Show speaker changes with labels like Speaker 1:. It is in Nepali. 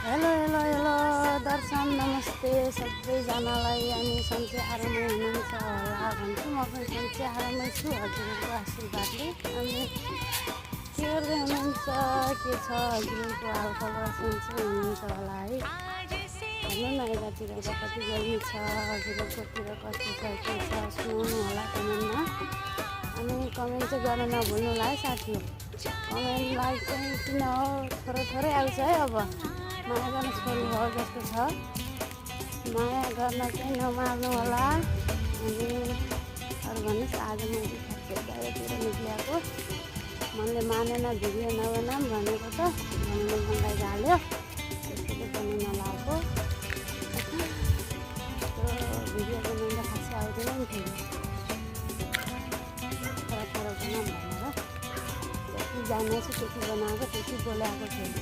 Speaker 1: हेलो हेलो हेलो दर्शन नमस्ते सबैजनालाई। अनि सन्चै आरामै हुनुहुन्छ होला भन्छु। म पनि सन्चै आरामै छु हजुरहरूको आशीर्वादले। अनि के गर्दै हुनुहुन्छ, के छ हजुरहरूको हालखबर? सन्चै हुनुहुन्छ होला है। भन्नु न यतातिर कति गर्मी छ, हजुरहरूकोतिर कस्तो छ, के छ सुनाउनु होला कमेन्टमा। अनि कमेन्ट चाहिँ गर्न नभुल्नु होला है साथी। कमेन्टलाई चाहिँ किन हो थोरै आउँछ है। अब माया गर्न छोड्नु भयो जस्तो छ, माया गर्न चाहिँ नमार्नु होला। अनि अरू भन्नुहोस्, आज मैले खासै बाहिरतिर निक्लिएको मनले मानेन, भिडियो नबनाऊँ भनेको त बनाउनु मन लागिहाल्यो, त्यसैले पनि नलाएको। त्यो भिडियो बनाउँदा खासै आउँदैन नि फेरि, थोरै बनाऊँ भनेर जति जानेछु त्यति बनाएको, त्यति बोलाएको फेरि।